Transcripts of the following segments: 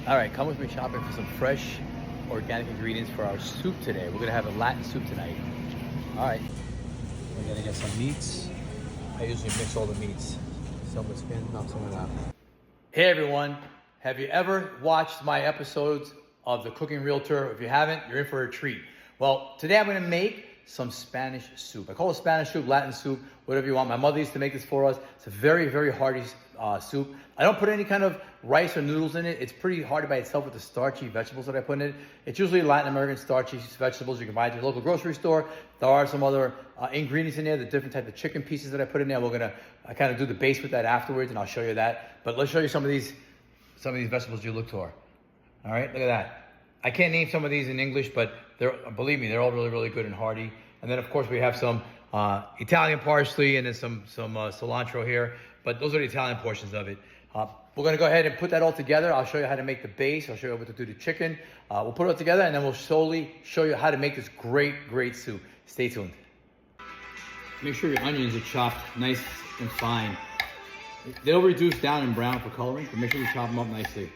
All right, come with me shopping for some fresh organic ingredients for our soup today. We're gonna have a Latin soup tonight. All right, we're gonna get some meats. I usually mix all the meats. Some with skin, not some without. Hey everyone, have you ever watched my episodes of The Cooking Realtor? If you haven't, you're in for a treat. Well, today I'm gonna make some Spanish soup. I call it Spanish soup, Latin soup, whatever you want. My mother used to make this for us. It's a very, very hearty soup. I don't put any kind of rice or noodles in it. It's pretty hearty by itself with the starchy vegetables that I put in it. It's usually Latin American starchy vegetables you can buy at your local grocery store. There are some other ingredients in there, the different type of chicken pieces that I put in there. We're gonna kind of do the base with that afterwards, and I'll show you that. But let's show you some of these vegetables you look for. All right, look at that. I can't name some of these in English, but believe me, they're all really, really good and hearty. And then of course we have some Italian parsley and then some cilantro here, but those are the Italian portions of it. We're gonna go ahead and put that all together. I'll show you how to make the base. I'll show you what to do to chicken. We'll put it all together and then we'll slowly show you how to make this great, great soup. Stay tuned. Make sure your onions are chopped nice and fine. They'll reduce down and brown for coloring, but make sure you chop them up nicely.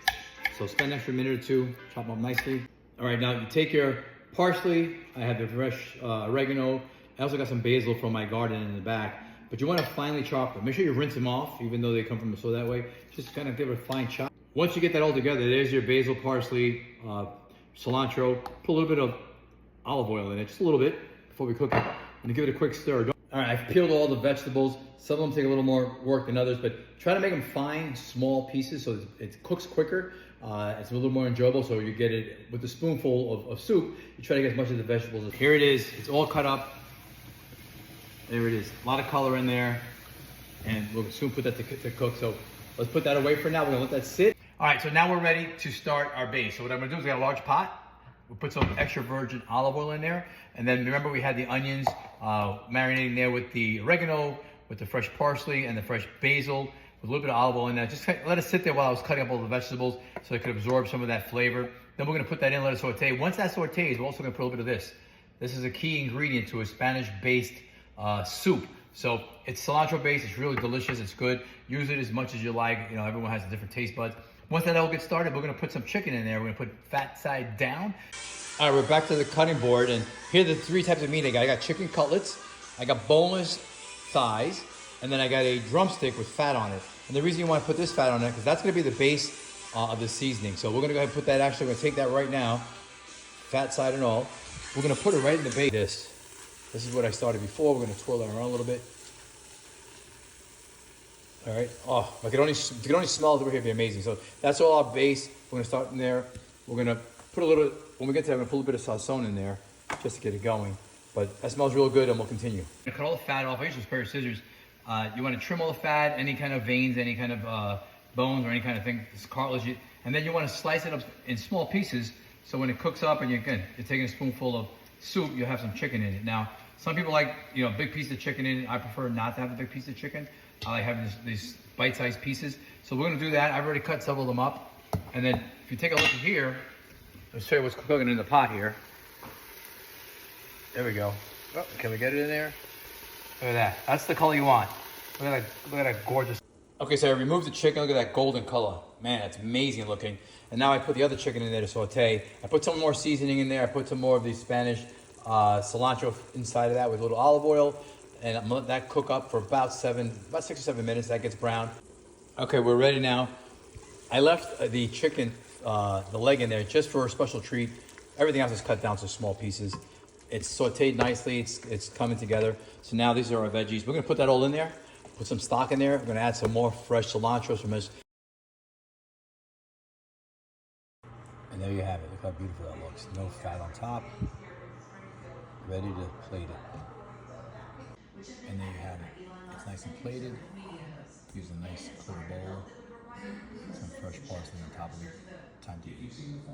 So spend an extra minute or two, chop them up nicely. All right, now you take your parsley. I have the fresh oregano. I also got some basil from my garden in the back. But you want to finely chop them. Make sure you rinse them off, even though they come from the store that way. Just kind of give it a fine chop. Once you get that all together, there's your basil, parsley, cilantro. Put a little bit of olive oil in it, just a little bit before we cook it. And give it a quick stir. All right, I've peeled all the vegetables. Some of them take a little more work than others, but try to make them fine, small pieces so it cooks quicker. It's a little more enjoyable, so you get it with a spoonful of soup. You try to get as much of the vegetables. Here it is. It's all cut up. There it is. A lot of color in there, and we'll soon put that to cook. So let's put that away for now. We're gonna let that sit. All right, so now we're ready to start our base. So what I'm gonna do is I got a large pot. We'll put some extra virgin olive oil in there, and then remember we had the onions marinating there with the oregano, with the fresh parsley and the fresh basil, with a little bit of olive oil in there. Just let it sit there while I was cutting up all the vegetables so it could absorb some of that flavor. Then we're gonna put that in, let it saute. Once that sautés, we're also gonna put a little bit of this. This is a key ingredient to a Spanish-based soup. So it's cilantro based, it's really delicious, it's good. Use it as much as you like. You know, everyone has a different taste buds. Once that all gets started, we're gonna put some chicken in there. We're gonna put fat side down. All right, we're back to the cutting board, and here are the three types of meat I got. I got chicken cutlets, I got boneless thighs, and then I got a drumstick with fat on it. And the reason you want to put this fat on it, because that's going to be the base of the seasoning. So we're going to go ahead and put that, actually, we're going to take that right now, fat side and all. We're going to put it right in the base. This is what I started before. We're going to twirl it around a little bit. All right. Oh, if you can only smell it over here, it'd be amazing. So that's all our base. We're going to start in there. We're going to put a little, when we get to that, I'm going to put a little bit of sazon in there just to get it going. But that smells real good, and we'll continue. I'm going to cut all the fat off. I use a pair of scissors. You want to trim all the fat, any kind of veins, any kind of bones or any kind of thing, this cartilage. And then you want to slice it up in small pieces so when it cooks up and you're taking a spoonful of soup, you'll have some chicken in it. Now, some people like, you know, a big piece of chicken in it. I prefer not to have a big piece of chicken. I like having these bite-sized pieces. So we're going to do that. I've already cut several of them up. And then if you take a look at here, let's show you what's cooking in the pot here. There we go. Oh, can we get it in there? Look at that. That's the color you want. Look at that gorgeous. Okay, so I removed the chicken. Look at that golden color. Man, it's amazing looking. And now I put the other chicken in there to saute. I put some more seasoning in there. I put some more of the Spanish cilantro inside of that with a little olive oil. And I'm gonna let that cook up for about 6 or 7 minutes. That gets brown. Okay, we're ready now. I left the chicken, the leg in there just for a special treat. Everything else is cut down to small pieces. It's sauteed nicely, it's coming together. So now these are our veggies. We're gonna put that all in there, put some stock in there. We're gonna add some more fresh cilantro from this. And there you have it, look how beautiful that looks. No fat on top, ready to plate it. And there you have it. It's nice and plated. Use a nice clear bowl, some fresh parsley on top of it. Time to eat.